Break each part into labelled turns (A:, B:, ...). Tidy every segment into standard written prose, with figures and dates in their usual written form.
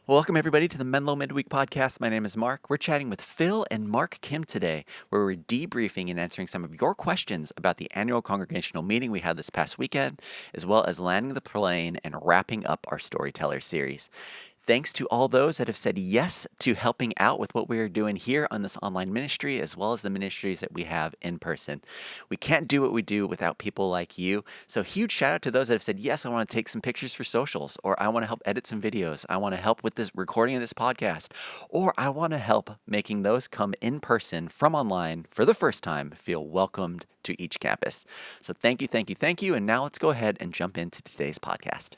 A: Welcome, everybody, to the Menlo Midweek podcast. My name is Mark. We're chatting with Phil and Mark Kim today, where we're debriefing and answering some of your questions about the annual congregational meeting we had this past weekend, as well as landing the plane and wrapping up our Storytellers series. Thanks to all those that have said yes to helping out with what we are doing here on this online ministry, as well as the ministries that we have in person. We can't do what we do without people like you. So huge shout out to those that have said, yes, I want to take some pictures for socials, or I want to help edit some videos. I want to help with this recording of this podcast, or I want to help making those come in person from online for the first time feel welcomed to each campus. So thank you, thank you, thank you. And now let's go ahead and jump into today's podcast.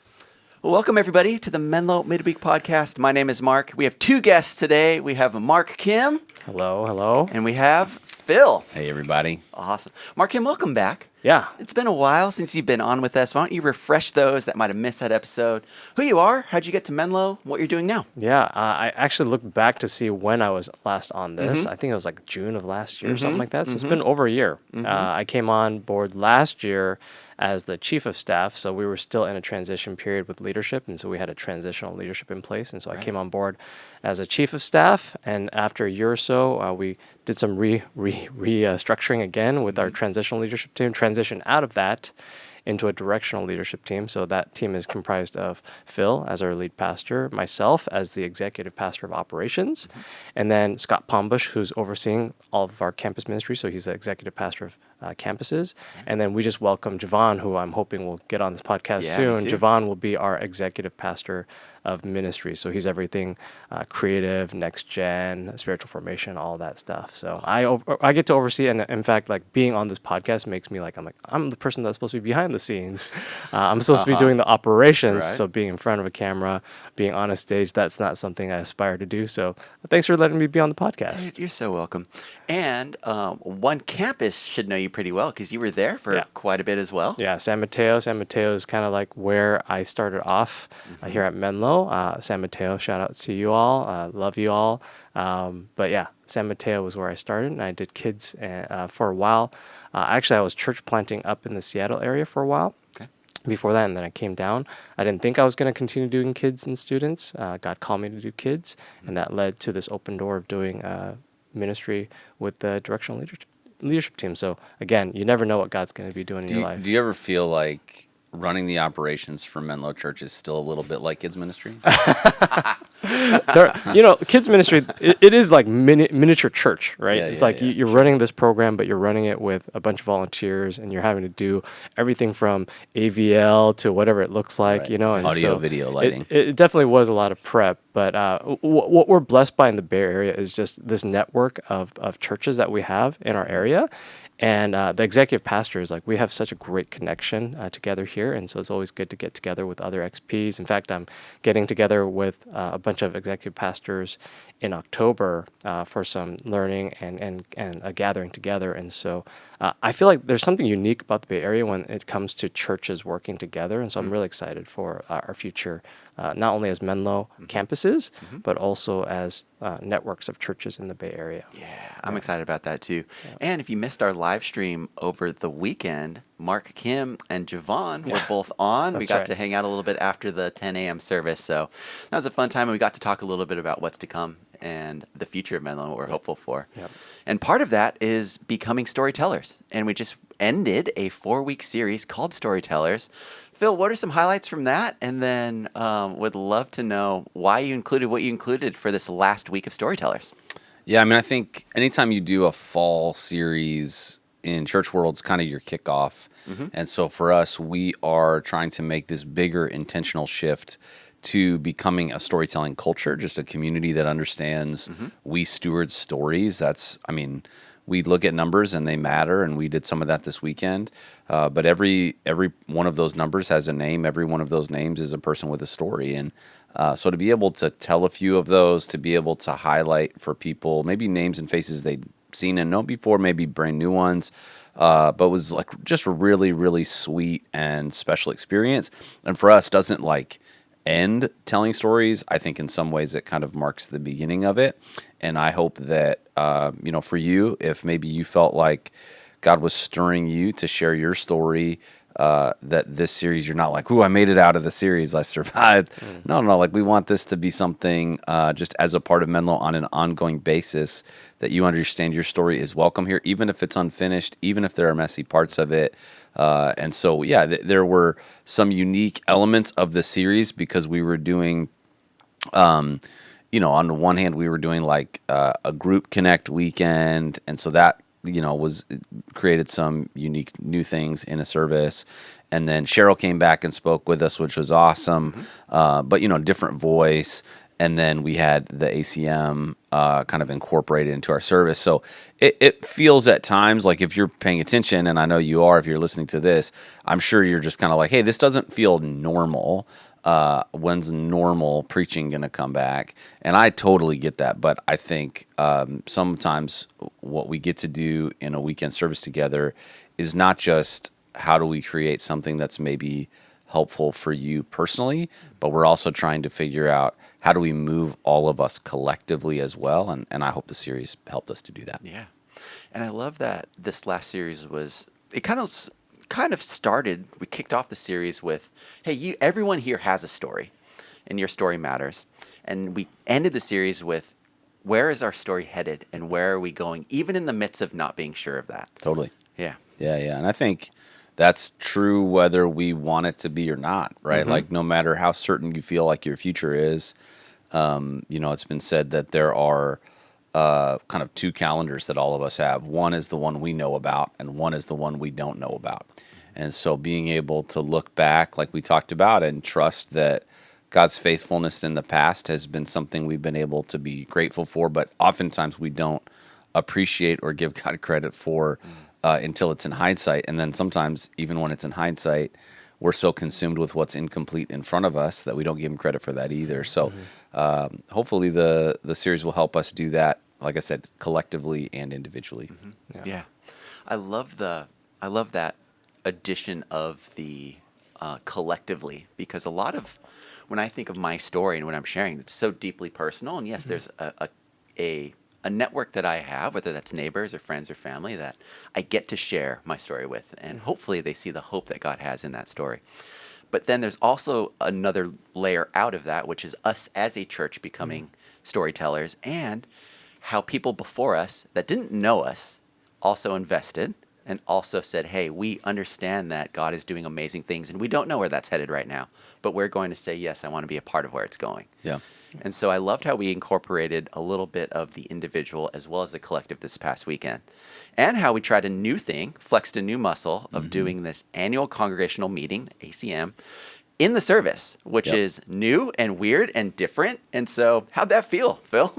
A: Well, welcome, everybody, to the Menlo Midweek podcast. My name is Mark. We have two guests today. We have Mark Kim.
B: Hello.
A: And we have Phil.
C: Hey, everybody.
A: Awesome. Mark Kim, welcome back.
B: Yeah.
A: It's been a while since you've been on with us. Why don't you refresh those that might have missed that episode? Who you are, how'd you get to Menlo, what you're doing now?
B: Yeah, I actually looked back to see when I was last on this. I think it was like June of last year or something like that. So it's been over a year. I came on board last year as the chief of staff, so we were still in a transition period with leadership, and so we had a transitional leadership in place, and so I came on board as a chief of staff, and after a year or so, we did some restructuring again with our transitional leadership team, transition out of that into a directional leadership team. So that team is comprised of Phil as our lead pastor, myself as the executive pastor of operations, and then Scott Pombush, who's overseeing all of our campus ministry. So he's the executive pastor of campuses. And then we just welcome Javon, who I'm hoping will get on this podcast soon. Javon will be our executive pastor of ministry. So he's everything creative, next gen, spiritual formation, all that stuff. So I get to oversee, and in fact, like being on this podcast makes me I'm the person that's supposed to be behind the scenes. I'm supposed to be doing the operations. So being in front of a camera, being on a stage, that's not something I aspire to do. So thanks for letting me be on the podcast.
A: Dude, you're so welcome. And one campus should know you pretty well because you were there for quite a bit as well.
B: Yeah, San Mateo. San Mateo is kind of like where I started off here at Menlo. San Mateo, shout out to you all. Love you all. But yeah, San Mateo was where I started, and I did kids for a while. Actually, I was church planting up in the Seattle area for a while. Before that, and then I came down. I didn't think I was going to continue doing kids and students. God called me to do kids, and that led to this open door of doing ministry with the directional leadership team. So again, you never know what God's going to be doing in your life.
C: Do you ever feel like running the operations for Menlo Church is still a little bit like kids ministry?
B: Kids ministry, it is like miniature church, right? It's you're running this program, but you're running it with a bunch of volunteers, and you're having to do everything from AVL to whatever it looks like, And
C: audio, video, lighting.
B: It definitely was a lot of prep, but what we're blessed by in the Bay Area is just this network of churches that we have in our area. And the executive pastor is we have such a great connection together here. And so it's always good to get together with other XPs. In fact, I'm getting together with a bunch of executive pastors in October for some learning and a gathering together. And so I feel like there's something unique about the Bay Area when it comes to churches working together. And so I'm really excited for our future, not only as Menlo campuses, but also as networks of churches in the Bay Area.
A: Yeah, I'm excited about that too. Yeah. And if you missed our live stream over the weekend, Mark Kim and Javon were both on. We got to hang out a little bit after the 10 a.m. service. So that was a fun time. And we got to talk a little bit about what's to come and the future of Menlo and what we're hopeful for. Yep. And part of that is becoming Storytellers. And we just ended a 4-week series called Storytellers. Phil, what are some highlights from that? And then would love to know why you included what you included for this last week of Storytellers.
C: Yeah, I think anytime you do a fall series in church world, it's kind of your kickoff. And so for us, we are trying to make this bigger intentional shift to becoming a storytelling culture, just a community that understands we steward stories. We look at numbers and they matter, and we did some of that this weekend. But every one of those numbers has a name. Every one of those names is a person with a story. And so to be able to tell a few of those, to be able to highlight for people, maybe names and faces they'd seen and known before, maybe brand new ones, but was just a really, really sweet and special experience. And for us, doesn't end telling stories. I think in some ways it kind of marks the beginning of it. And I hope that, for you, if maybe you felt like God was stirring you to share your story that this series, you're not like, "Ooh, I made it out of the series, I survived." No, like we want this to be something just as a part of Menlo on an ongoing basis, that you understand your story is welcome here, even if it's unfinished, even if there are messy parts of it. And so, yeah, there were some unique elements of the series because we were doing, on the one hand, we were doing like a group connect weekend. And so that, was created some unique new things in a service. And then Cheryl came back and spoke with us, which was awesome. But, different voice. And then we had the ACM kind of incorporated into our service. So it feels at times like, if you're paying attention, and I know you are if you're listening to this, I'm sure you're just kind of like, hey, this doesn't feel normal. When's normal preaching going to come back? And I totally get that. But I think sometimes what we get to do in a weekend service together is not just how do we create something that's maybe helpful for you personally, but we're also trying to figure out how do we move all of us collectively as well. And I hope the series helped us to do that.
A: Yeah. And I love that this last series it kind of started, we kicked off the series with, hey, everyone here has a story, and your story matters. And we ended the series with, where is our story headed, and where are we going, even in the midst of not being sure of that.
C: Totally.
A: Yeah.
C: Yeah. And I think that's true whether we want it to be or not, right? Like, no matter how certain you feel like your future is, it's been said that there are kind of two calendars that all of us have. One is the one we know about, and one is the one we don't know about. And so being able to look back, like we talked about, and trust that God's faithfulness in the past has been something we've been able to be grateful for, but oftentimes we don't appreciate or give God credit for until it's in hindsight. And then sometimes, even when it's in hindsight, we're so consumed with what's incomplete in front of us that we don't give him credit for that either. So hopefully the series will help us do that, like I said, collectively and individually.
A: Yeah. I love that addition of the collectively, because a lot of, when I think of my story and when I'm sharing, it's so deeply personal. And yes, there's a network that I have, whether that's neighbors or friends or family, that I get to share my story with. And hopefully they see the hope that God has in that story. But then there's also another layer out of that, which is us as a church becoming storytellers, and how people before us that didn't know us also invested and also said, hey, we understand that God is doing amazing things, and we don't know where that's headed right now, but we're going to say, yes, I want to be a part of where it's going.
C: Yeah.
A: And so I loved how we incorporated a little bit of the individual as well as the collective this past weekend, and how we tried a new thing, flexed a new muscle of doing this annual congregational meeting, ACM, in the service, which is new and weird and different. And so how'd that feel, Phil?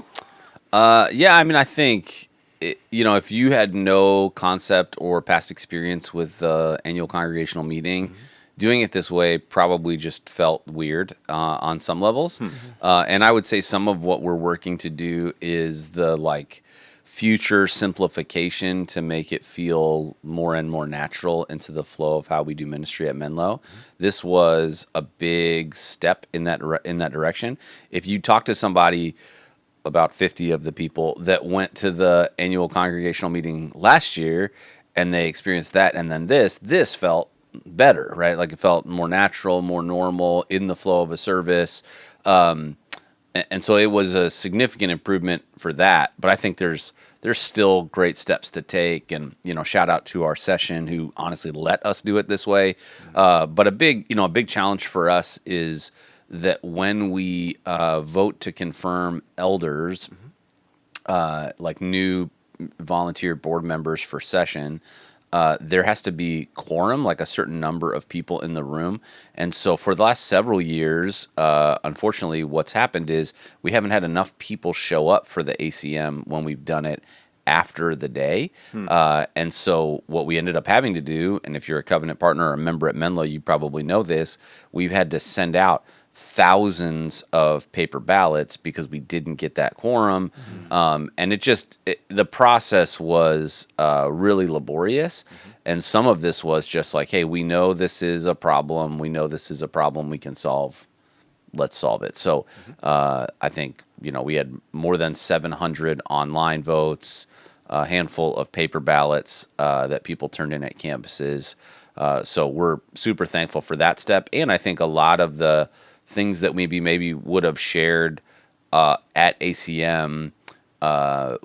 C: Yeah, I mean, I think, if you had no concept or past experience with the annual congregational meeting, doing it this way probably just felt weird on some levels. And I would say some of what we're working to do is the future simplification to make it feel more and more natural into the flow of how we do ministry at Menlo. This was a big step in that direction. If you talk to somebody, about 50 of the people that went to the annual congregational meeting last year, and they experienced that, and then this felt better, right? Like, it felt more natural, more normal in the flow of a service. And so it was a significant improvement for that. But I think there's still great steps to take, and shout out to our session who honestly let us do it this way. But a big challenge for us is that when we vote to confirm elders, like new volunteer board members for session, there has to be quorum, like a certain number of people in the room. And so for the last several years, unfortunately, what's happened is we haven't had enough people show up for the ACM when we've done it after the day. And so what we ended up having to do, and if you're a covenant partner or a member at Menlo, you probably know this, we've had to send out thousands of paper ballots because we didn't get that quorum. And the process was really laborious. And some of this was just like, hey, we know this is a problem. We know this is a problem we can solve. Let's solve it. So I think, we had more than 700 online votes, a handful of paper ballots that people turned in at campuses. So we're super thankful for that step. And I think a lot of the things that maybe would have shared at ACM,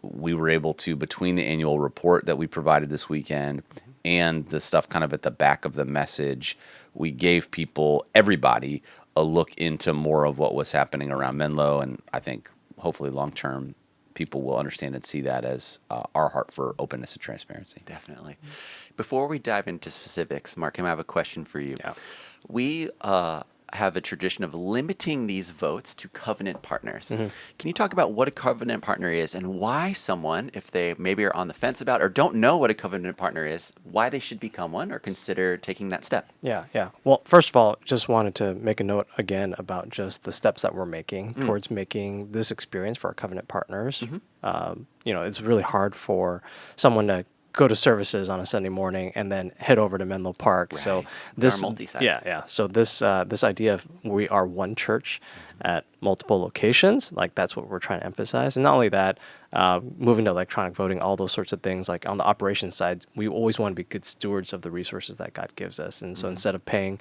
C: we were able to, between the annual report that we provided this weekend and the stuff kind of at the back of the message, we gave everybody, a look into more of what was happening around Menlo. And I think hopefully long-term people will understand and see that as our heart for openness and transparency.
A: Definitely. Before we dive into specifics, Mark, I have a question for you.
B: Yeah.
A: We have a tradition of limiting these votes to covenant partners. Can you talk about what a covenant partner is and why someone, if they maybe are on the fence about or don't know what a covenant partner is, why they should become one or consider taking that step?
B: Yeah. Well, first of all, just wanted to make a note again about just the steps that we're making towards making this experience for our covenant partners. It's really hard for someone to go to services on a Sunday morning and then head over to Menlo Park.
A: Right.
B: So
A: They're
B: this,
A: multi-site.
B: yeah. So this idea of we are one church at multiple locations, like that's what we're trying to emphasize. And not only that, moving to electronic voting, all those sorts of things. Like on the operations side, we always want to be good stewards of the resources that God gives us. And so instead of paying,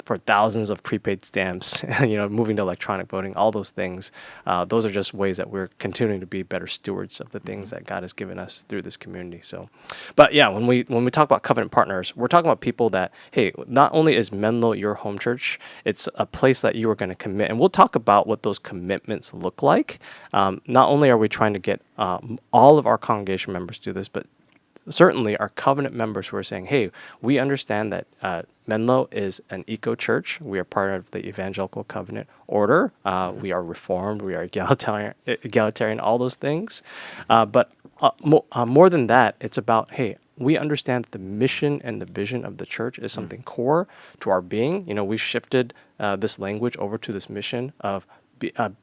B: for thousands of prepaid stamps, moving to electronic voting, all those things, those are just ways that we're continuing to be better stewards of the things that God has given us through this community. So, but yeah, when we talk about covenant partners, we're talking about people that, hey, not only is Menlo your home church, it's a place that you are going to commit. And we'll talk about what those commitments look like. Not only are we trying to get all of our congregation members to do this, but certainly our covenant members who are saying, hey, we understand that Menlo is an eco-church. We are part of the evangelical covenant order. We are reformed. We are egalitarian, all those things. But more than that, it's about, hey, we understand that the mission and the vision of the church is something core to our being. We've shifted this language over to this mission of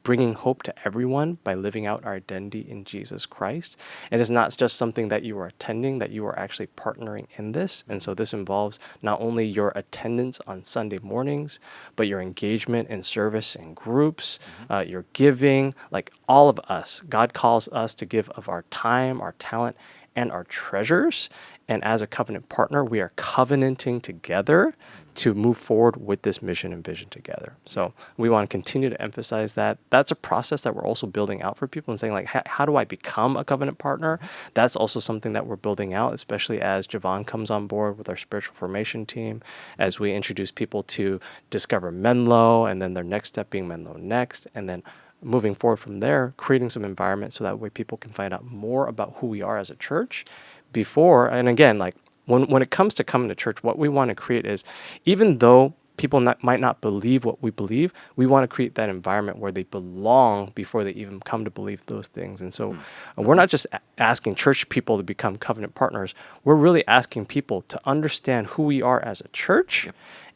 B: bringing hope to everyone by living out our identity in Jesus Christ. And it's not just something that you are attending, that you are actually partnering in this. And so this involves not only your attendance on Sunday mornings, but your engagement in service and groups, your giving, like all of us. God calls us to give of our time, our talent, and our treasures. And as a covenant partner, we are covenanting together to move forward with this mission and vision together. So we want to continue to emphasize that. That's a process that we're also building out for people and saying, like, how do I become a covenant partner? That's also something that we're building out, especially as Javon comes on board with our spiritual formation team, as we introduce people to discover Menlo, and then their next step being Menlo Next, and then moving forward from there, creating some environment so that way people can find out more about who we are as a church before. And again, like when it comes to coming to church, what we want to create is, even though people might not believe what we believe, we want to create that environment where they belong before they even come to believe those things. And so we're not just asking church people to become covenant partners. We're really asking people to understand who we are as a church.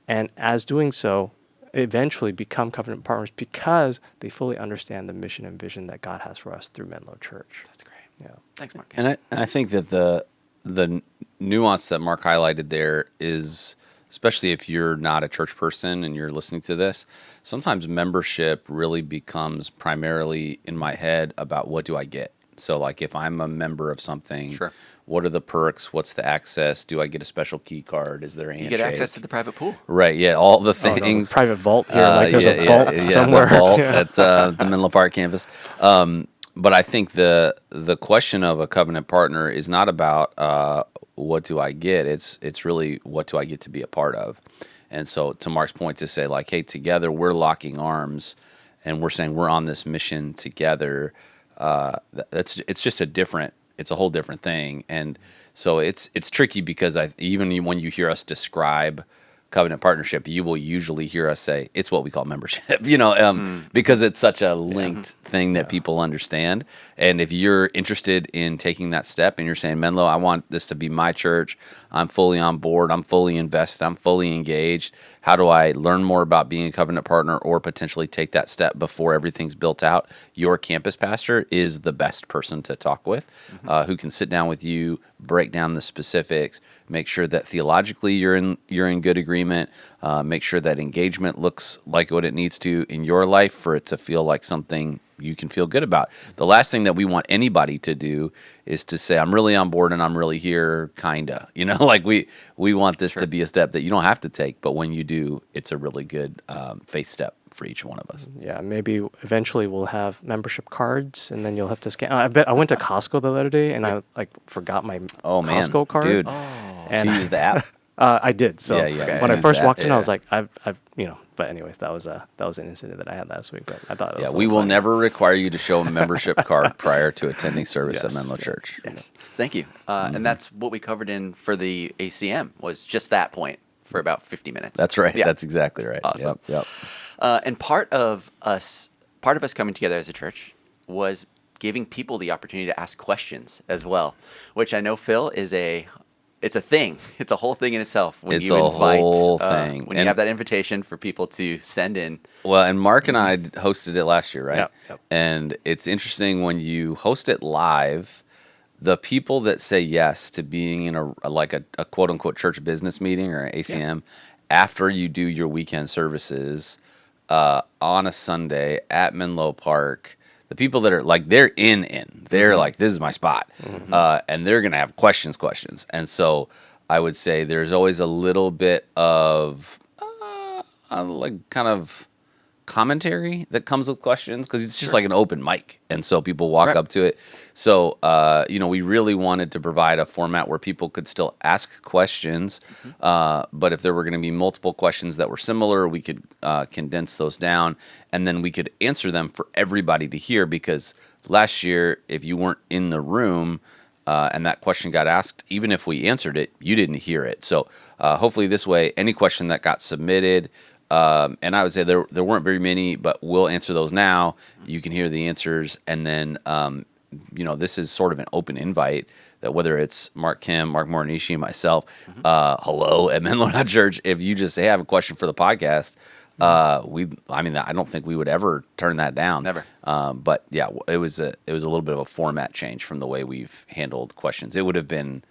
B: And as doing so, eventually become covenant partners because they fully understand the mission and vision that God has for us through Menlo Church.
A: That's great.
B: Yeah.
A: Thanks, Mark.
C: And I think that the nuance that Mark highlighted there is, especially if you're not a church person and you're listening to this, sometimes membership really becomes primarily in my head about what do I get. So like if I'm a member of something,
A: Sure.
C: What are the perks? What's the access? Do I get a special key card? Is there a handshake?
A: You get access to the private pool.
C: Right, yeah, all the
B: Oh, no, the
C: things.
B: private vault here, like there's a vault somewhere.
C: The vault at the Menlo Park campus. But I think the question of a covenant partner is not about what do I get. It's really what do I get to be a part of. And so to Mark's point, to say like, hey, together we're locking arms, and we're saying we're on this mission together. It's a whole different thing. And so it's tricky because even when you hear us describe covenant partnership, you will usually hear us say it's what we call membership, because it's such a linked thing that people understand. And if you're interested in taking that step and you're saying, Menlo, I want this to be my church, I'm fully on board, I'm fully invested, I'm fully engaged. How do I learn more about being a covenant partner or potentially take that step before everything's built out? Your campus pastor is the best person to talk with, who can sit down with you, break down the specifics, make sure that theologically you're in good agreement, make sure that engagement looks like what it needs to in your life for it to feel like something you can feel good about. The last thing that we want anybody to do is to say, I'm really on board and I'm really here, kinda. Like we want this to be a step that you don't have to take, but when you do, it's a really good faith step for each one of us.
B: Yeah, maybe eventually we'll have membership cards, and then you'll have to scan. I bet I went to Costco the other day, and I forgot my Costco card.
C: Dude,
B: and
C: did you use the app?
B: I did. So when I
C: use
B: first
C: the
B: walked
C: app.
B: in, I was like, I've. But anyways, that was an incident that I had last week. But I thought it was
C: We will
B: funny.
C: never require you to show a membership card prior to attending service at
B: Yes.
C: Menlo Church.
A: Yes. Thank you. And that's what we covered in for the ACM was just that point for about 50 minutes.
C: That's right.
A: Yeah.
C: That's exactly right.
A: Awesome.
C: Yep.
A: And part of us coming together as a church was giving people the opportunity to ask questions as well, which I know, Phil, it's a thing. It's a whole thing in itself when
C: It's
A: you
C: a
A: invite,
C: whole thing.
A: when you have that invitation for people to send in.
C: Well, and Mark and I hosted it last year, right?
B: Yep.
C: And it's interesting when you host it live, the people that say yes to being in a quote unquote church business meeting or ACM after you do your weekend services on a Sunday at Menlo Park, the people that are like, they're they're like, this is my spot. And they're going to have questions. And so I would say there's always a little bit of kind of commentary that comes with questions because it's just like an open mic. And so people walk up to it. So, we really wanted to provide a format where people could still ask questions. But if there were going to be multiple questions that were similar, we could condense those down and then we could answer them for everybody to hear, because last year, if you weren't in the room and that question got asked, even if we answered it, you didn't hear it. So hopefully this way, any question that got submitted, and I would say there weren't very many, but we'll answer those now. You can hear the answers. And then, this is sort of an open invite that whether it's Mark Morinishi, and myself, hello at Menlo Church, if you just say, I have a question for the podcast, I don't think we would ever turn that down.
A: Never.
C: But yeah, it was a little bit of a format change from the way we've handled questions. It would have been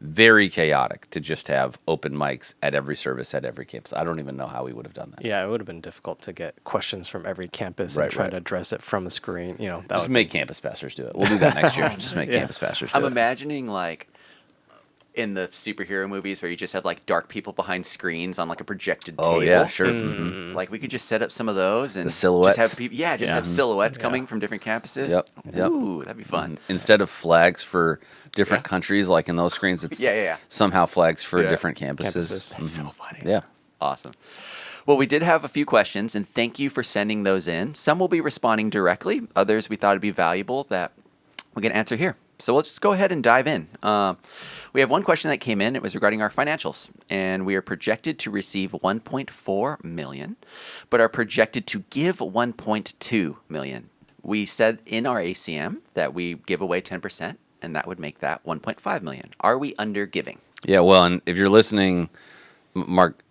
C: very chaotic to just have open mics at every service at every campus. I don't even know how we would have done that.
B: Yeah, it would have been difficult to get questions from every campus and try to address it from a screen.
C: Just make campus pastors do it. We'll do that next year. Just make campus pastors do it.
A: I'm imagining like in the superhero movies where you just have like dark people behind screns on like a projected table.
C: Oh yeah, sure. Mm-hmm.
A: Like we could just set up some of those and
C: the silhouettes.
A: Just have people, have silhouettes coming from different campuses.
C: Yep.
A: Ooh, that'd be fun.
C: Instead of flags for different countries, like in those screens, it's somehow flags for different campuses.
A: That's so funny.
C: Yeah.
A: Awesome. Well, we did have a few questions, and thank you for sending those in. Some will be responding directly. Others we thought it'd be valuable that we can answer here. So we'll just go ahead and dive in. We have one question that came in. It was regarding our financials, and we are projected to receive $1.4 million, but are projected to give $1.2 million. We said in our ACM that we give away 10%, and that would make that $1.5 million. Are we under giving?
C: Yeah, well, and if you're listening, Mark,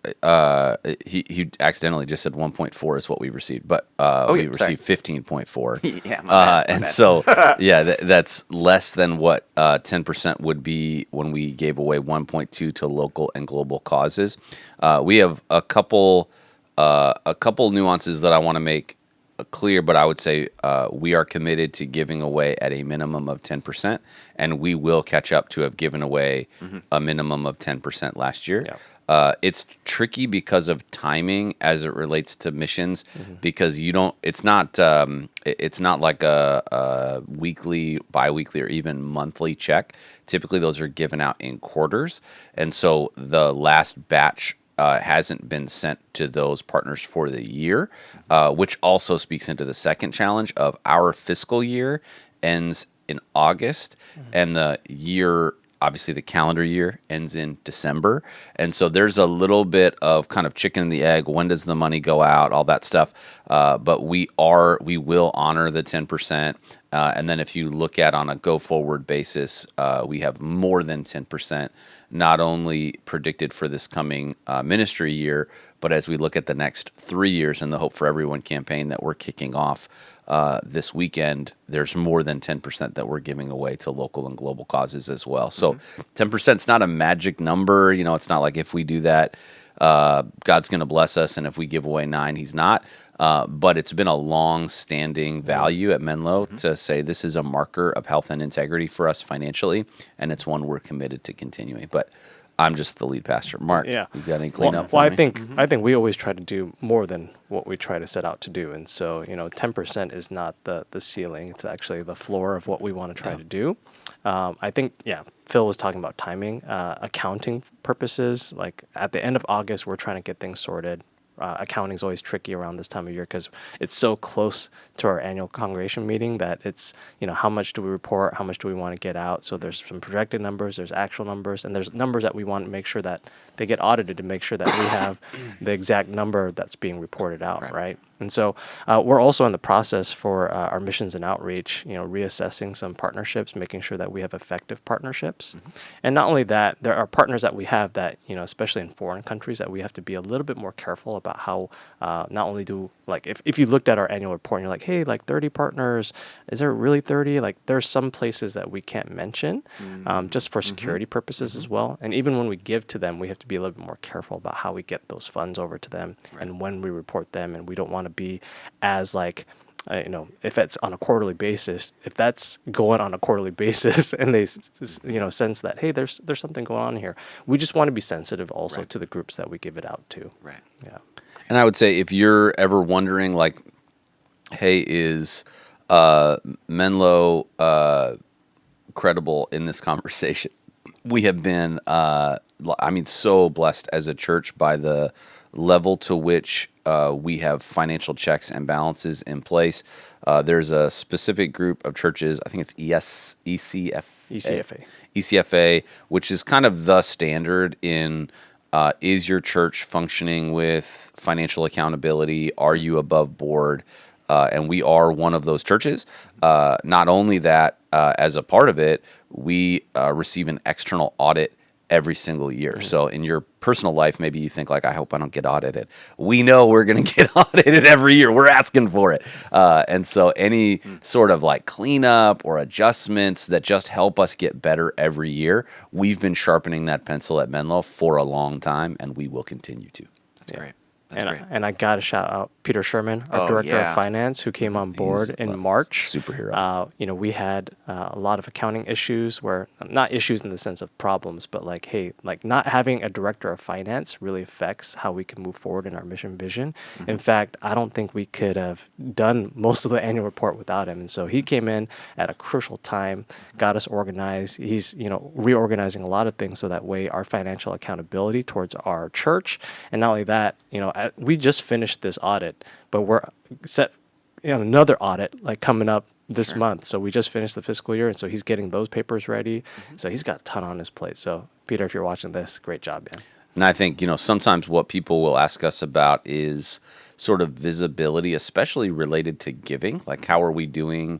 C: he accidentally just said 1.4 is what we received, but we received 15.4.
A: Yeah, my bad.
C: And so, that's less than what 10% would be when we gave away 1.2 to local and global causes. We have a couple nuances that I want to make clear, but I would say we are committed to giving away at a minimum of 10%, and we will catch up to have given away a minimum of 10% last year.
B: Yeah.
C: It's tricky because of timing as it relates to missions, because it's not like a weekly, biweekly, or even monthly check. Typically those are given out in quarters. And so the last batch hasn't been sent to those partners for the year, which also speaks into the second challenge of our fiscal year ends in August, and the year, obviously the calendar year, ends in December. And so there's a little bit of kind of chicken and the egg. When does the money go out? All that stuff. But we will honor the 10%. And then if you look at on a go forward basis, we have more than 10%, not only predicted for this coming ministry year, but as we look at the next 3 years in the Hope for Everyone campaign that we're kicking off this weekend, there's more than 10% that we're giving away to local and global causes as well. So 10% is not a magic number. It's not like if we do that, God's going to bless us, and if we give away 9, he's not. But it's been a long-standing value at Menlo to say this is a marker of health and integrity for us financially, and it's one we're committed to continuing. But I'm just the lead pastor. Mark, you got any cleanup?
B: Well, I think we always try to do more than what we try to set out to do, and so 10% is not the ceiling; it's actually the floor of what we want to try to do. I think Phil was talking about timing, accounting purposes. Like at the end of August, we're trying to get things sorted. Accounting is always tricky around this time of year because it's so close to our annual congregation meeting that it's, how much do we report? How much do we want to get out? So there's some projected numbers, there's actual numbers, and there's numbers that we want to make sure that they get audited to make sure that we have the exact number that's being reported out, right? And so we're also in the process for our missions and outreach, reassessing some partnerships, making sure that we have effective partnerships. And not only that, there are partners that we have that, especially in foreign countries, that we have to be a little bit more careful about how not only do, like, if you looked at our annual report and you're like, hey, like 30 partners, is there really 30? Like, there's some places that we can't mention just for security purposes as well. And even when we give to them, we have to be a little bit more careful about how we get those funds over to them and when we report them. And we don't want to be as like, if it's on a quarterly basis, if that's going on a quarterly basis and they, sense that, hey, there's something going on here, we just want to be sensitive also to the groups that we give it out to.
A: Right.
B: Yeah.
C: And I would say if you're ever wondering, like, hey, is Menlo credible in this conversation? We have been, so blessed as a church by the level to which we have financial checks and balances in place. There's a specific group of churches, I think it's ECFA, which is kind of the standard in is your church functioning with financial accountability? Are you above board? And we are one of those churches. Not only that, as a part of it, we receive an external audit every single year. So in your personal life, maybe you think like, I hope I don't get audited. We know we're going to get audited every year. We're asking for it. And so any sort of like cleanup or adjustments that just help us get better every year, we've been sharpening that pencil at Menlo for a long time, and we will continue to.
A: That's great.
B: And I got to shout out Peter Sherman, our Director of Finance, who came on board in March.
C: Superhero.
B: We had a lot of accounting issues where, not issues in the sense of problems, but like, hey, like not having a Director of Finance really affects how we can move forward in our mission vision. In fact, I don't think we could have done most of the annual report without him. And so he came in at a crucial time, got us organized. He's, reorganizing a lot of things so that way our financial accountability towards our church. And not only that, we just finished this audit, but we're set another audit like coming up this month. So we just finished the fiscal year, and so he's getting those papers ready. So he's got a ton on his plate. So Peter, if you're watching this, great job, man.
C: And I think, sometimes what people will ask us about is sort of visibility, especially related to giving. Like, how are we doing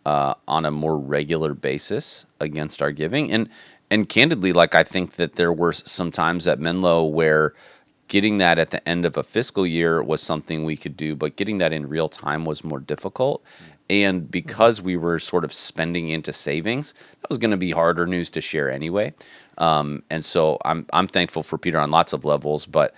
C: on a more regular basis against our giving? And candidly, like, I think that there were some times at Menlo where getting that at the end of a fiscal year was something we could do, but getting that in real time was more difficult. And because we were sort of spending into savings, that was going to be harder news to share anyway. And so I'm thankful for Peter on lots of levels, but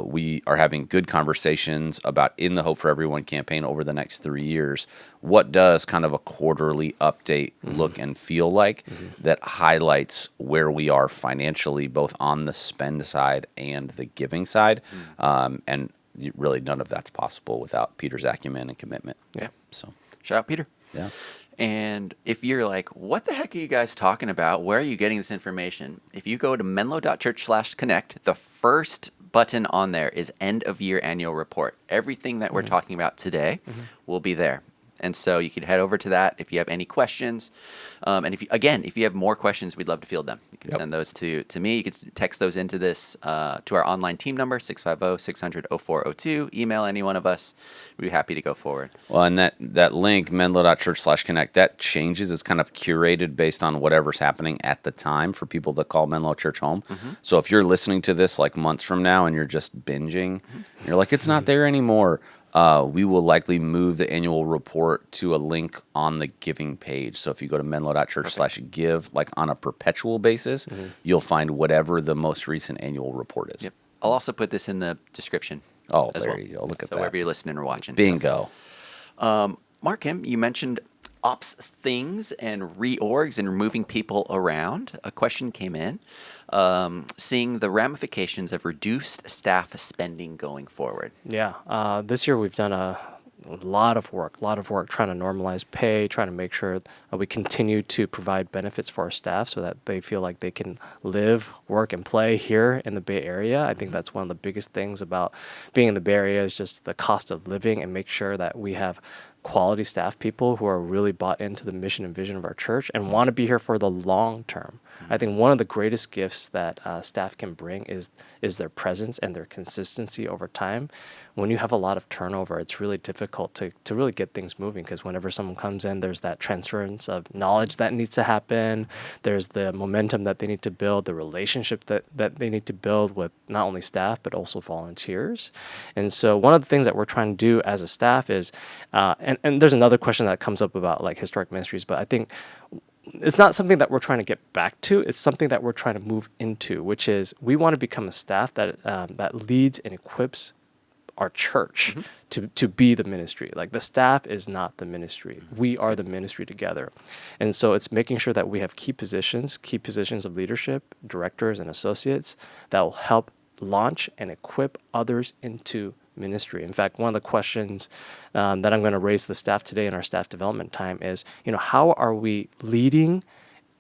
C: we are having good conversations about in the Hope for Everyone campaign over the next 3 years. What does kind of a quarterly update look and feel like that highlights where we are financially, both on the spend side and the giving side? And really none of that's possible without Peter's acumen and commitment.
A: Yeah.
C: So
A: shout out Peter.
C: Yeah.
A: And if you're like, what the heck are you guys talking about? Where are you getting this information? If you go to menlo.church/connect, the first button on there is end of year annual report. Everything that we're talking about today will be there. And so you can head over to that if you have any questions. And if you have more questions, we'd love to field them. You can send those to me. You can text those into this to our online team number, 650-600-0402. Email any one of us. We'd be happy to go forward.
C: Well, and that link, menlo.church/connect, that changes. It's kind of curated based on whatever's happening at the time for people that call Menlo Church home. So if you're listening to this like months from now and you're just binging, you're like, it's not there anymore. We will likely move the annual report to a link on the giving page. So if you go to menlo.church/give, like on a perpetual basis, you'll find whatever the most recent annual report is.
A: Yep. I'll also put this in the description.
C: Oh,
A: as
C: there
A: well.
C: you go. Look at
A: So
C: that.
A: wherever you're listening or watching.
C: Bingo.
A: Mark, you mentioned ops things and reorgs and moving people around. A question came in, seeing the ramifications of reduced staff spending going forward.
B: Yeah, this year we've done a lot of work trying to normalize pay, trying to make sure we continue to provide benefits for our staff so that they feel like they can live, work, and play here in the Bay Area. I think that's one of the biggest things about being in the Bay Area is just the cost of living, and make sure that we have quality staff people who are really bought into the mission and vision of our church and want to be here for the long term. I think one of the greatest gifts that staff can bring is their presence and their consistency over time. When you have a lot of turnover, it's really difficult to really get things moving, because whenever someone comes in, there's that transference of knowledge that needs to happen. There's the momentum that they need to build, the relationship that they need to build with not only staff, but also volunteers. And so one of the things that we're trying to do as a staff is, and there's another question that comes up about like historic ministries, but I think it's not something that we're trying to get back to. It's something that we're trying to move into, which is we want to become a staff that leads and equips our church to be the ministry. Like, the staff is not the ministry. We are the ministry together. And so it's making sure that we have key positions of leadership, directors and associates that will help launch and equip others into ministry. In fact, one of the questions that I'm going to raise to the staff today in our staff development time is, how are we leading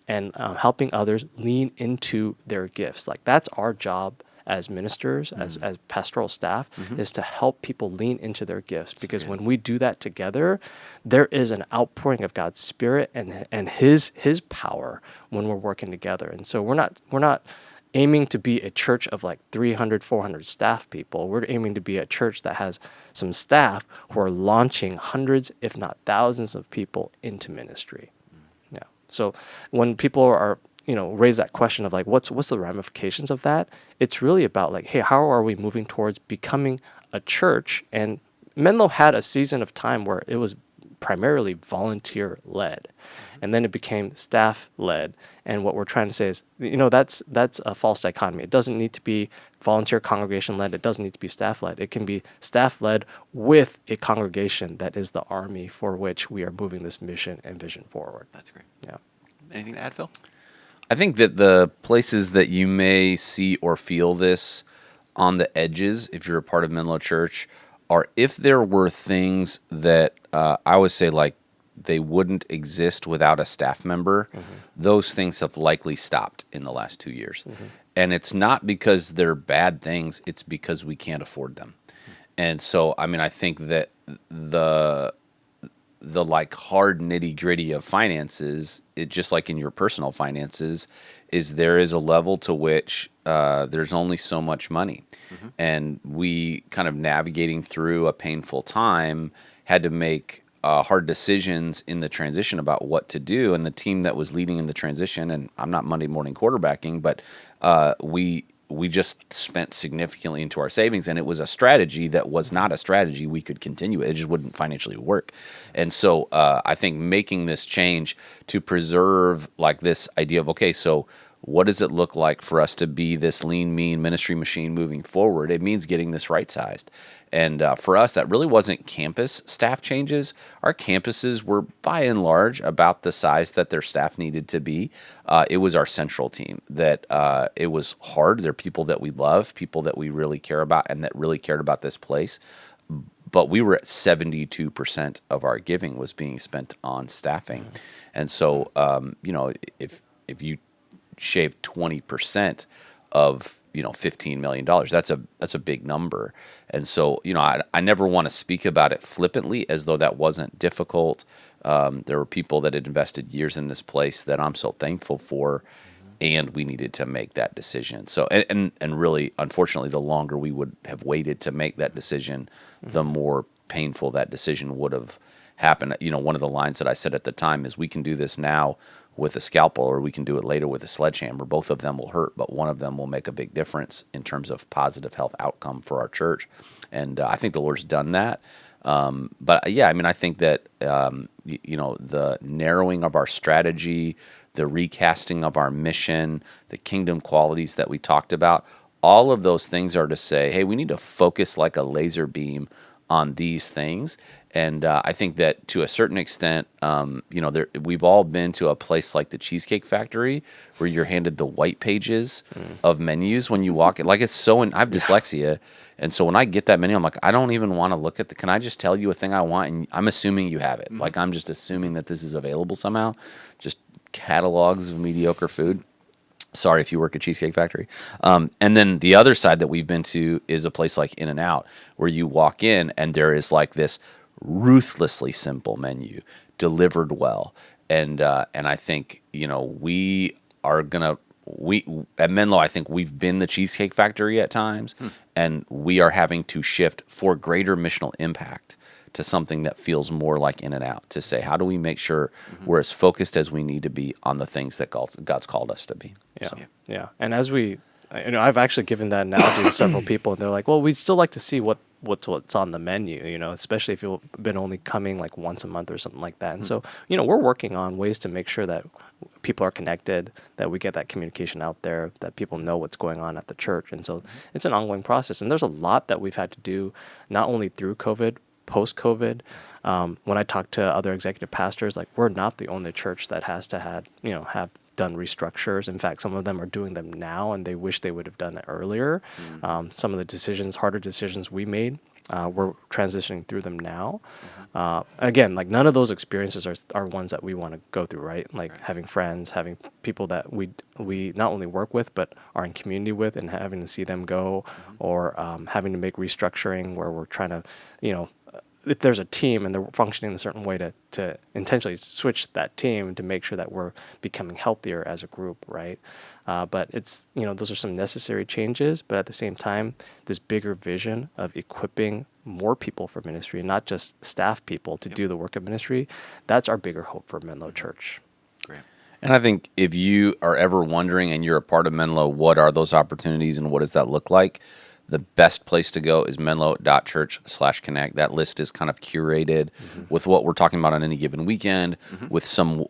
B: and helping others lean into their gifts? Like, that's our job as ministers, as pastoral staff, is to help people lean into their gifts. Because when we do that together, there is an outpouring of God's Spirit and His power when we're working together. And so we're not aiming to be a church of like 300, 400 staff people. We're aiming to be a church that has some staff who are launching hundreds, if not thousands, of people into ministry. Yeah. So when people are raise that question of like, what's the ramifications of that? It's really about like, hey, how are we moving towards becoming a church? And Menlo had a season of time where it was primarily volunteer led, and then it became staff led. And what we're trying to say is, that's a false dichotomy. It doesn't need to be volunteer congregation led. It doesn't need to be staff led. It can be staff led with a congregation that is the army for which we are moving this mission and vision forward.
A: That's great.
B: Yeah.
A: Anything to add, Phil?
C: I think that the places that you may see or feel this on the edges, if you're a part of Menlo Church, are if there were things that I would say like they wouldn't exist without a staff member, those things have likely stopped in the last 2 years. And it's not because they're bad things, it's because we can't afford them. And so, I think that the like hard nitty gritty of finances, it just like in your personal finances, is there is a level to which there's only so much money. And we kind of navigating through a painful time had to make hard decisions in the transition about what to do. And the team that was leading in the transition, and I'm not Monday morning quarterbacking, but we just spent significantly into our savings, and it was a strategy that was not a strategy we could continue. It just wouldn't financially work. And so I think making this change to preserve like this idea of, okay, so what does it look like for us to be this lean, mean ministry machine moving forward? It means getting this right-sized. And for us, that really wasn't campus staff changes. Our campuses were, by and large, about the size that their staff needed to be. It was our central team that it was hard. They're people that we love, people that we really care about, and that really cared about this place. But we were at 72% of our giving was being spent on staffing. And so, if you shave 20% of $15 million, that's a big number. And so I never want to speak about it flippantly as though that wasn't difficult. There were people that had invested years in this place that I'm so thankful for, and we needed to make that decision. So and really, unfortunately, the longer we would have waited to make that decision, the more painful that decision would have happened. One of the lines that I said at the time is, we can do this now with a scalpel, or we can do it later with a sledgehammer. Both of them will hurt, but one of them will make a big difference in terms of positive health outcome for our church. And I think the Lord's done that. But yeah, I think that, the narrowing of our strategy, the recasting of our mission, the kingdom qualities that we talked about, all of those things are to say, hey, we need to focus like a laser beam on these things. And I think that to a certain extent, we've all been to a place like the Cheesecake Factory where you're handed the white pages of menus when you walk in. Like it's so, I have dyslexia. And so when I get that menu, I'm like, I don't even want to look at can I just tell you a thing I want? And I'm assuming you have it. Like I'm just assuming that this is available somehow. Just catalogs of mediocre food. Sorry if you work at Cheesecake Factory. And then the other side that we've been to is a place like In-N-Out, where you walk in and there is like this ruthlessly simple menu delivered well. And I think, we are going to, at Menlo, I think we've been the Cheesecake Factory at times, and we are having to shift for greater missional impact to something that feels more like In-N-Out, to say, how do we make sure we're as focused as we need to be on the things that God's called us to be?
B: Yeah. And as I've actually given that analogy to several people, and they're like, well, we'd still like to see what's on the menu, especially if you've been only coming like once a month or something like that. And so, we're working on ways to make sure that people are connected, that we get that communication out there, that people know what's going on at the church. And so it's an ongoing process. And there's a lot that we've had to do, not only through COVID, post-COVID. When I talk to other executive pastors, like we're not the only church that has to have done restructures. In fact, some of them are doing them now, and they wish they would have done it earlier. Some of the harder decisions we made, we're transitioning through them now. And again, like none of those experiences are ones that we want to go through, right? Like having friends, having people that we not only work with, but are in community with, and having to see them go, or having to make restructuring where we're trying to, if there's a team and they're functioning in a certain way to intentionally switch that team to make sure that we're becoming healthier as a group, right? But it's, those are some necessary changes, but at the same time, this bigger vision of equipping more people for ministry, not just staff people to do the work of ministry, that's our bigger hope for Menlo Church.
A: Great.
C: And I think if you are ever wondering and you're a part of Menlo, what are those opportunities and what does that look like? The best place to go is menlo.church/connect. That list is kind of curated with what we're talking about on any given weekend, with some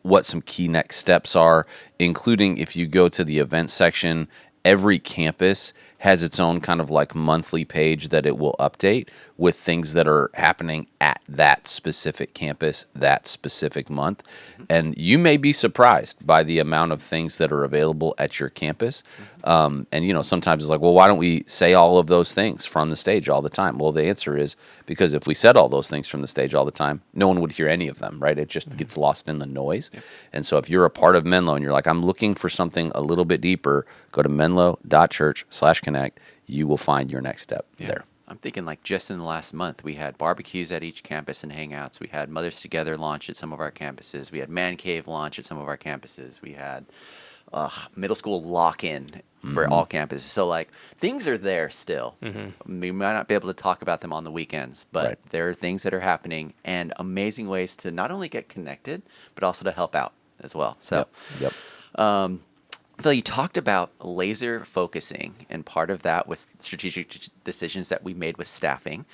C: key next steps are, including if you go to the events section, every campus has its own kind of like monthly page that it will update with things that are happening at that specific campus, that specific month. And you may be surprised by the amount of things that are available at your campus. And, sometimes it's like, well, why don't we say all of those things from the stage all the time? Well, the answer is because if we said all those things from the stage all the time, no one would hear any of them, right? It just gets lost in the noise. And so if you're a part of Menlo and you're like, I'm looking for something a little bit deeper, go to menlo.church/connect. You will find your next step there.
A: I'm thinking like just in the last month, we had barbecues at each campus and hangouts. We had Mothers Together launch at some of our campuses. We had Man Cave launch at some of our campuses. We had middle school lock-in for all campuses. So like things are there still. We might not be able to talk about them on the weekends, but there are things that are happening and amazing ways to not only get connected, but also to help out as well. So, Phil, you talked about laser focusing, and part of that was strategic decisions that we made with staffing.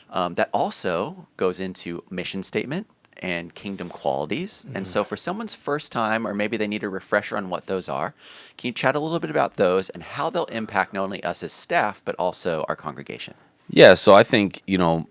A: That also goes into mission statement and kingdom qualities. And so for someone's first time, or maybe they need a refresher on what those are, can you chat a little bit about those and how they'll impact not only us as staff, but also our congregation?
C: Yeah, so I think,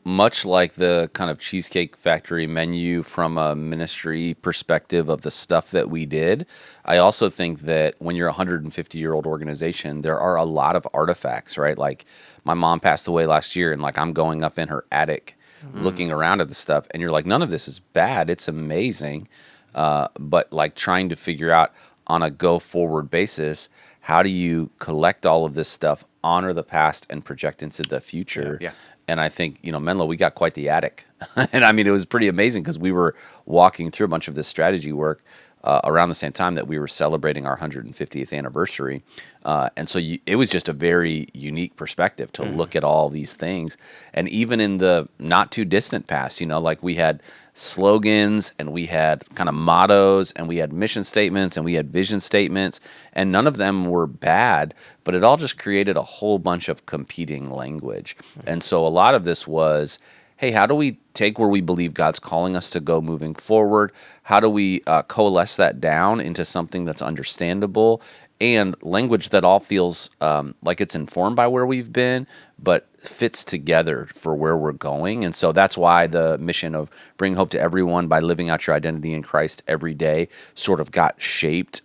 C: much like the kind of Cheesecake Factory menu from a ministry perspective of the stuff that we did, I also think that when you're a 150-year-old organization, there are a lot of artifacts, right? Like my mom passed away last year, and like I'm going up in her attic looking around at the stuff, and you're like, none of this is bad. It's amazing. But like trying to figure out on a go-forward basis, how do you collect all of this stuff, honor the past, and project into the future?
A: Yeah.
C: And I think, Menlo, we got quite the attic. And I mean, it was pretty amazing because we were walking through a bunch of this strategy work around the same time that we were celebrating our 150th anniversary. And so it was just a very unique perspective to look at all these things. And even in the not too distant past, like we had slogans and we had kind of mottos and we had mission statements and we had vision statements, and none of them were bad, but it all just created a whole bunch of competing language. And so a lot of this was, hey, how do we take where we believe God's calling us to go moving forward? How do we coalesce that down into something that's understandable and language that all feels like it's informed by where we've been, but fits together for where we're going. And so that's why the mission of bringing hope to everyone by living out your identity in Christ every day sort of got shaped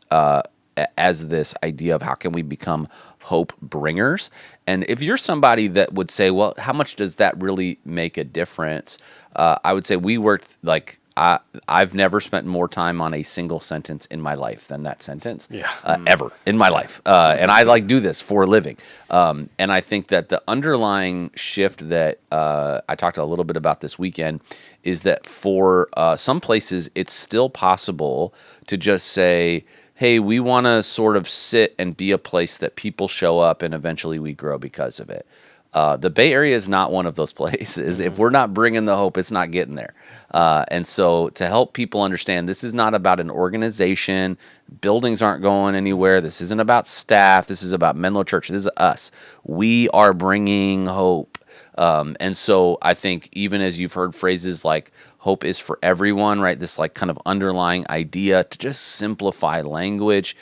C: as this idea of how can we become hope bringers. And if you're somebody that would say, well, how much does that really make a difference? I would say we worked like I've never spent more time on a single sentence in my life than that sentence ever in my life. And I do this for a living. And I think that the underlying shift that I talked a little bit about this weekend is that for some places, it's still possible to just say, hey, we want to sort of sit and be a place that people show up and eventually we grow because of it. The Bay Area is not one of those places. If we're not bringing the hope, it's not getting there. And so to help people understand, this is not about an organization. Buildings aren't going anywhere. This isn't about staff. This is about Menlo Church. This is us. We are bringing hope. And so I think even as you've heard phrases like hope is for everyone, right? This like kind of underlying idea to just simplify language.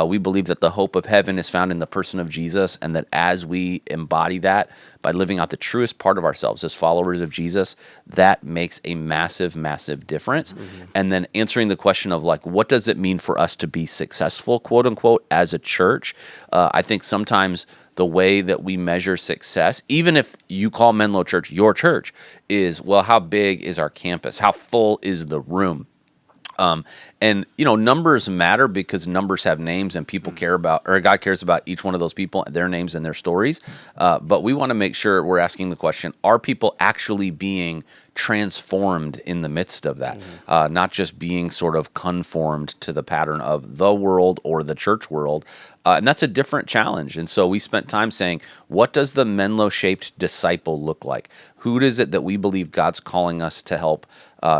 C: We believe that the hope of heaven is found in the person of Jesus, and that as we embody that by living out the truest part of ourselves as followers of Jesus, that makes a massive, massive difference. And then answering the question of like, what does it mean for us to be successful, quote unquote, as a church? I think sometimes the way that we measure success, even if you call Menlo Church your church, is, well, how big is our campus? How full is the room? And, numbers matter because numbers have names and people care about, or God cares about each one of those people, their names and their stories. But we want to make sure we're asking the question, are people actually being transformed in the midst of that? Not just being sort of conformed to the pattern of the world or the church world. And that's a different challenge. And so we spent time saying, what does the Menlo-shaped disciple look like? Who is it that we believe God's calling us to help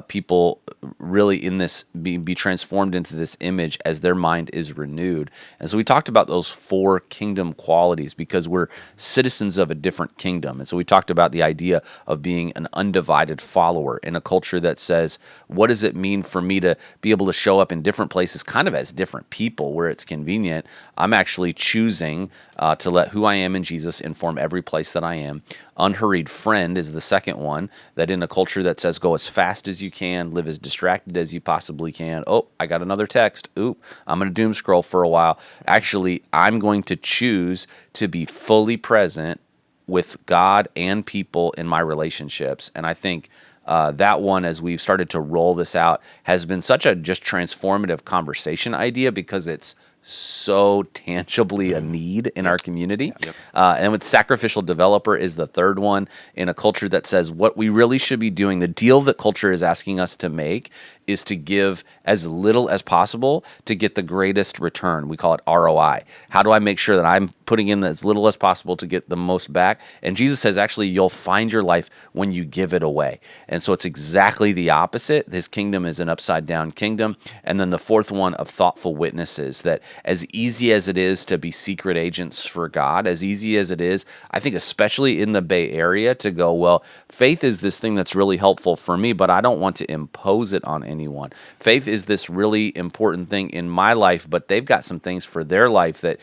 C: people really in this be transformed into this image as their mind is renewed? And so we talked about those 4 kingdom qualities because we're citizens of a different kingdom. And so we talked about the idea of being an undivided follower in a culture that says, what does it mean for me to be able to show up in different places kind of as different people where it's convenient? I'm actually choosing to let who I am in Jesus inform every place that I am. Unhurried friend is the second one, that in a culture that says go as fast as you can, live as distracted as you possibly can. Oh, I got another text. Oop, I'm going to doom scroll for a while. Actually, I'm going to choose to be fully present with God and people in my relationships. And I think that one, as we've started to roll this out, has been such a just transformative conversation idea because it's so tangibly a need in our community. And with sacrificial developer is the third one in a culture that says what we really should be doing, the deal that culture is asking us to make is to give as little as possible to get the greatest return. We call it ROI. How do I make sure that I'm putting in as little as possible to get the most back? And Jesus says, actually, you'll find your life when you give it away. And so it's exactly the opposite. His kingdom is an upside down kingdom. And then the fourth one of thoughtful witnesses, that as easy as it is to be secret agents for God, as easy as it is, I think especially in the Bay Area, to go, well, faith is this thing that's really helpful for me, but I don't want to impose it on anyone. Faith is this really important thing in my life, but they've got some things for their life that,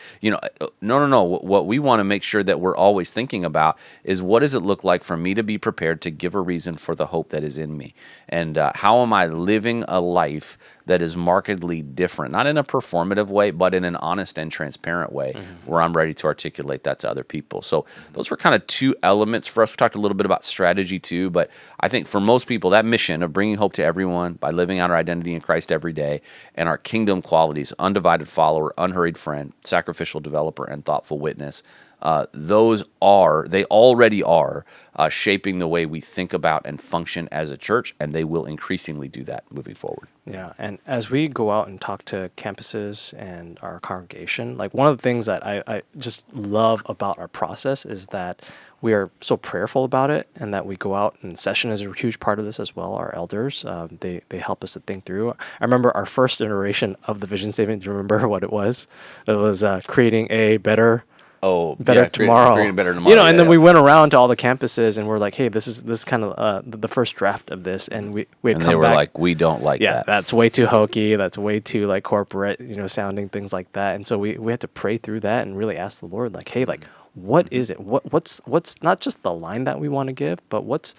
C: no. What we want to make sure that we're always thinking about is, what does it look like for me to be prepared to give a reason for the hope that is in me? And how am I living a life that is markedly different, not in a performative way, but in an honest and transparent way where I'm ready to articulate that to other people. So those were kind of 2 elements for us. We talked a little bit about strategy too, but I think for most people, that mission of bringing hope to everyone by living out our identity in Christ every day, and our kingdom qualities, undivided follower, unhurried friend, sacrificial developer, and thoughtful witness, they already are shaping the way we think about and function as a church, and they will increasingly do that moving forward.
B: Yeah, and as we go out and talk to campuses and our congregation, like one of the things that I just love about our process is that we are so prayerful about it, and that we go out, and session is a huge part of this as well. Our elders, they help us to think through. I remember our first iteration of the vision statement. Do you remember what it was? It was creating a better better tomorrow.
C: Bring it better tomorrow.
B: And then we went around to all the campuses and we're like, hey, this is kind of the first draft of this, and we had
C: And
B: come
C: they were
B: back,
C: like, we don't like that.
B: that's way too hokey. That's way too like corporate, sounding, things like that. And so we had to pray through that and really ask the Lord, like, hey, like, what is it? What's not just the line that we want to give, but what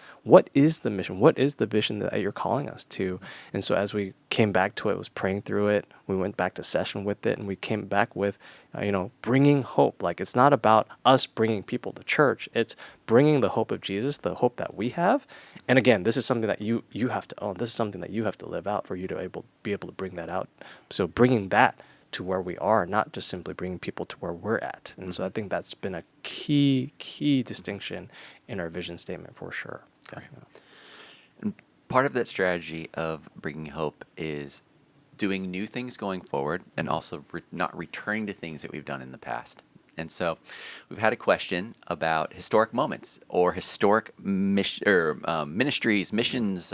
B: is the mission? What is the vision that you're calling us to? And so as we came back to it, was praying through it. We went back to session with it, and we came back with, bringing hope. Like, it's not about us bringing people to church. It's bringing the hope of Jesus, the hope that we have. And again, this is something that you have to own. This is something that you have to live out for you to be able to bring that out. So bringing that to where we are, not just simply bringing people to where we're at. And so I think that's been a key distinction in our vision statement for sure.
A: Okay. And part of that strategy of bringing hope is doing new things going forward, and also not returning to things that we've done in the past. And so we've had a question about historic moments or historic ministries, missions,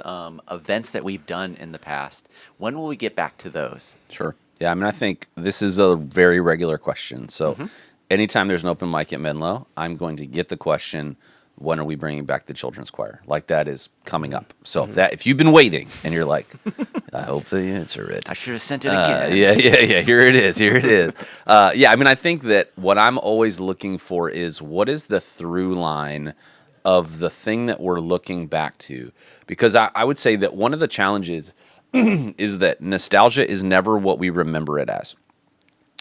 A: events that we've done in the past. When will we get back to those?
C: Sure. Yeah, I mean, I think this is a very regular question. So anytime there's an open mic at Menlo, I'm going to get the question, when are we bringing back the children's choir? Like, that is coming up. So if you've been waiting and you're like, I hope they answer it.
A: I should have sent it again.
C: Yeah. Here it is. I mean, I think that what I'm always looking for is, what is the through line of the thing that we're looking back to? Because I would say that one of the challenges is that nostalgia is never what we remember it as.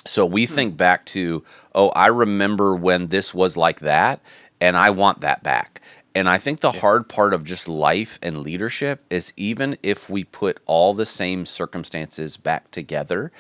C: So we think back to, I remember when this was like that, and I want that back. And I think the hard part of just life and leadership is, even if we put all the same circumstances back together,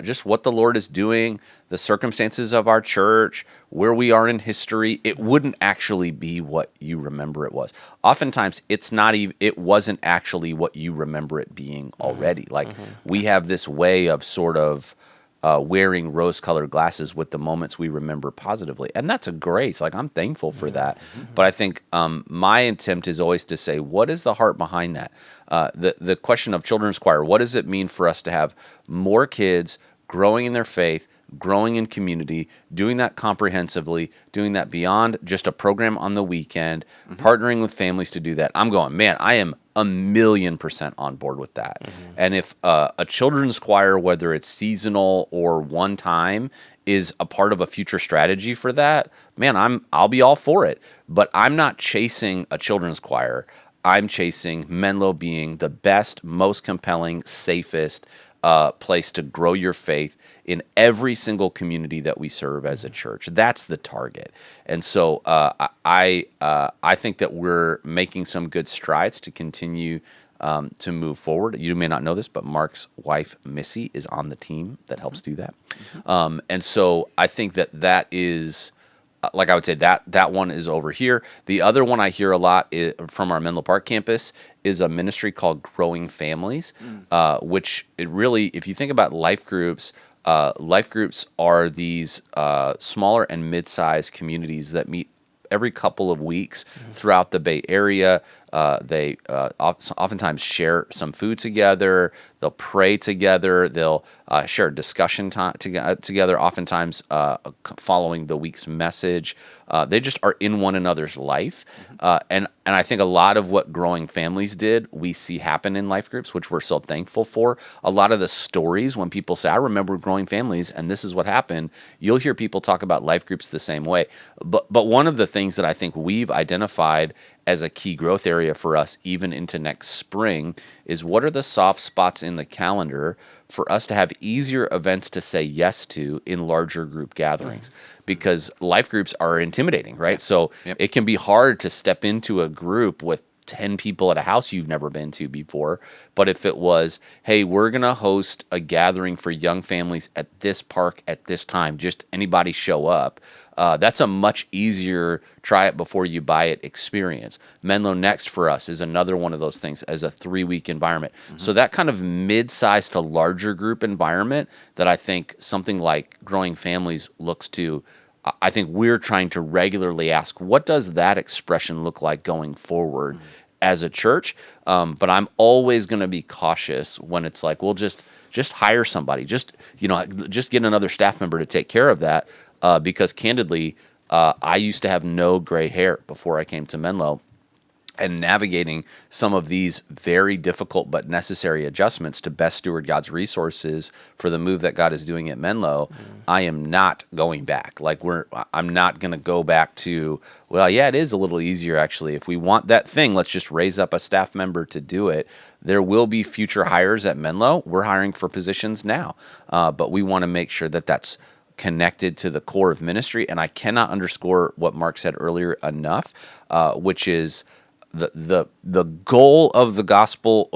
C: just what the Lord is doing, the circumstances of our church, where we are in history, it wouldn't actually be what you remember it was. Oftentimes, it wasn't actually what you remember it being already. Like, we have this way of sort of wearing rose-colored glasses with the moments we remember positively. And that's a grace. Like, I'm thankful for that. But I think my attempt is always to say, what is the heart behind that? The question of children's choir, what does it mean for us to have more kids growing in their faith, growing in community, doing that comprehensively, doing that beyond just a program on the weekend, partnering with families to do that? I'm going, man, I am 1,000,000% on board with that. And if a children's choir, whether it's seasonal or one time, is a part of a future strategy for that, man, I'll be all for it. But I'm not chasing a children's choir. I'm chasing Menlo being the best, most compelling, safest place to grow your faith in every single community that we serve as a church. That's the target. And so I think that we're making some good strides to continue to move forward. You may not know this, but Mark's wife, Missy, is on the team that helps do that. And so I think that is... like I would say that one is over here. The other one I hear a lot from our Menlo Park campus is a ministry called Growing Families, which it really, if you think about life groups are these smaller and mid-sized communities that meet every couple of weeks throughout the Bay Area. They oftentimes share some food together. They'll pray together. They'll share discussion time together, oftentimes following the week's message. They just are in one another's life. And I think a lot of what Growing Families did, we see happen in life groups, which we're so thankful for. A lot of the stories, when people say, I remember Growing Families, and this is what happened, you'll hear people talk about life groups the same way. But one of the things that I think we've identified as a key growth area for us, even into next spring, is what are the soft spots in the calendar for us to have easier events to say yes to in larger group gatherings. Because life groups are intimidating, right? So it can be hard to step into a group with 10 people at a house you've never been to before. But if it was, hey, we're going to host a gathering for young families at this park at this time, just anybody show up, that's a much easier try it before you buy it experience. Menlo Next for us is another one of those things as a 3-week environment. So that kind of mid-sized to larger group environment that I think something like Growing Families looks to, I think we're trying to regularly ask, what does that expression look like going forward as a church? But I'm always going to be cautious when it's like, well, just hire somebody, just get another staff member to take care of that. because candidly, I used to have no gray hair before I came to Menlo. And navigating some of these very difficult but necessary adjustments to best steward God's resources for the move that God is doing at Menlo, I am not going back. Like I'm not going to go back to, well, yeah, it is a little easier actually. If we want that thing, let's just raise up a staff member to do it. There will be future hires at Menlo. We're hiring for positions now, but we want to make sure that that's connected to the core of ministry. And I cannot underscore what Mark said earlier enough, which is the goal of the gospel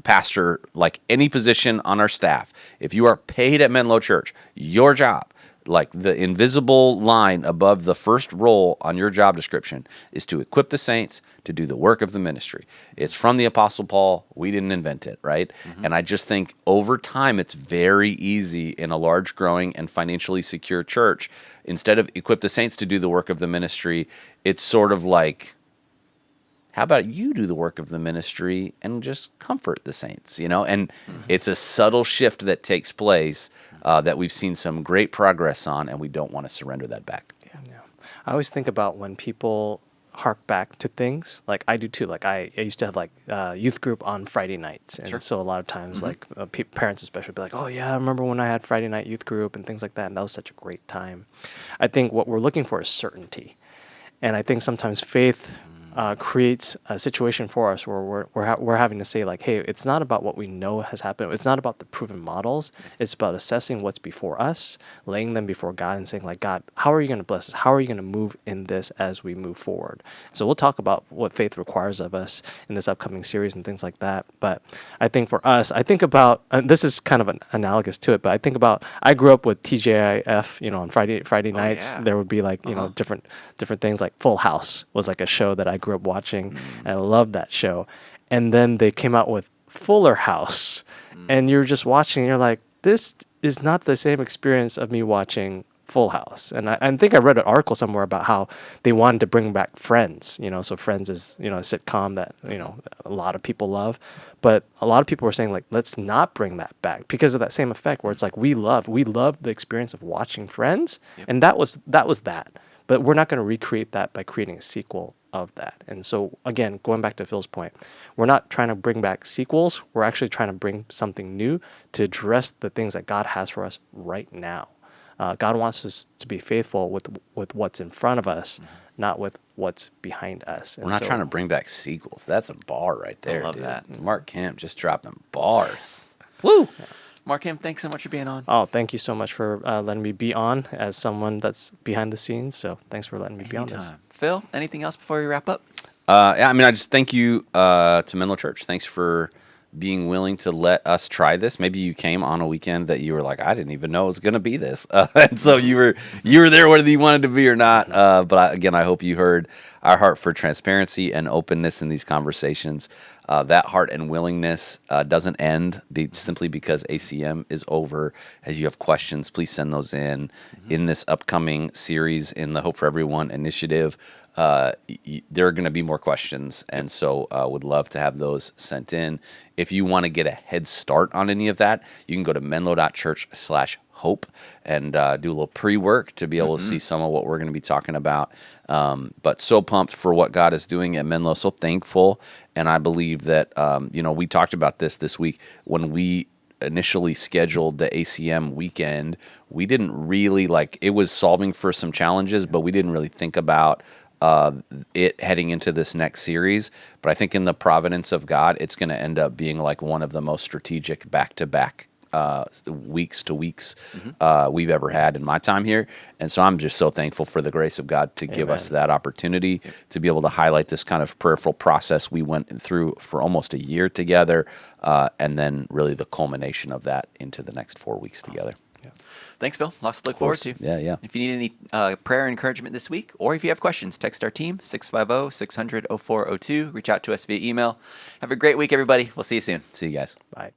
C: pastor, like any position on our staff, if you are paid at Menlo Church, your job, like the invisible line above the first role on your job description, is to equip the saints to do the work of the ministry. It's from the Apostle Paul. We didn't invent it, right? And I just think over time, it's very easy in a large, growing, and financially secure church, instead of equip the saints to do the work of the ministry, it's sort of like, how about you do the work of the ministry and just comfort the saints, And it's a subtle shift that takes place that we've seen some great progress on, and we don't want to surrender that back.
B: Yeah. I always think about when people hark back to things, like I do too. Like I used to have like youth group on Friday nights, and so a lot of times, like parents especially, be like, "Oh yeah, I remember when I had Friday night youth group and things like that, and that was such a great time." I think what we're looking for is certainty, and I think sometimes faith creates a situation for us where we're having to say, like, hey, it's not about what we know has happened. It's not about the proven models. It's about assessing what's before us, laying them before God and saying, like, God, how are you going to bless us? How are you going to move in this as we move forward? So we'll talk about what faith requires of us in this upcoming series and things like that. But I think for us, I think about, and this is kind of an analogous to it, but I think about, I grew up with TJIF, on Friday nights.
A: Yeah.
B: There would be like, different things, like Full House was like a show that I grew up watching, and I loved that show. And then they came out with Fuller House, and you're just watching, and you're like, this is not the same experience of me watching Full House. And I think I read an article somewhere about how they wanted to bring back Friends, so Friends is, a sitcom that, a lot of people love. But a lot of people were saying, like, let's not bring that back because of that same effect where it's like, we love the experience of watching Friends. Yep. And that was that. But we're not going to recreate that by creating a sequel of that. And so, again, going back to Phil's point, we're not trying to bring back sequels. We're actually trying to bring something new to address the things that God has for us right now. God wants us to be faithful with what's in front of us, not with what's behind us. And
C: we're not trying to bring back sequels. That's a bar right there.
A: I love
C: dude.
A: that.
C: Mark Kemp just dropping bars. Woo!
A: Yeah. Mark Kemp, thanks so much for being on.
B: Oh, thank you so much for letting me be on as someone that's behind the scenes. So thanks for letting me be on this.
A: Phil, anything else before we wrap up?
C: I just thank you to Menlo Church. Thanks for being willing to let us try this. Maybe you came on a weekend that you were like, I didn't even know it was going to be this. And so you were there whether you wanted to be or not. But I hope you heard our heart for transparency and openness in these conversations. That heart and willingness doesn't end simply because ACM is over. As you have questions, please send those in this upcoming series in the Hope for Everyone initiative. There are going to be more questions, and so would love to have those sent in. If you want to get a head start on any of that, you can go to menlo.church/hope and do a little pre-work to be able to see some of what we're going to be talking about. But so pumped for what God is doing at Menlo, so thankful. And I believe that, we talked about this week when we initially scheduled the ACM weekend. We didn't really it was solving for some challenges, but we didn't really think about it heading into this next series. But I think in the providence of God, it's going to end up being like one of the most strategic back-to-back weeks to weeks we've ever had in my time here. And so I'm just so thankful for the grace of God to give us that opportunity to be able to highlight this kind of prayerful process we went through for almost a year together, and then really the culmination of that into the next 4 weeks together.
A: Yeah. Thanks, Phil. Lots to look forward to.
C: Yeah.
A: If you need any prayer and encouragement this week, or if you have questions, text our team, 650-600-0402. Reach out to us via email. Have a great week, everybody. We'll see you soon.
C: See you guys.
B: Bye.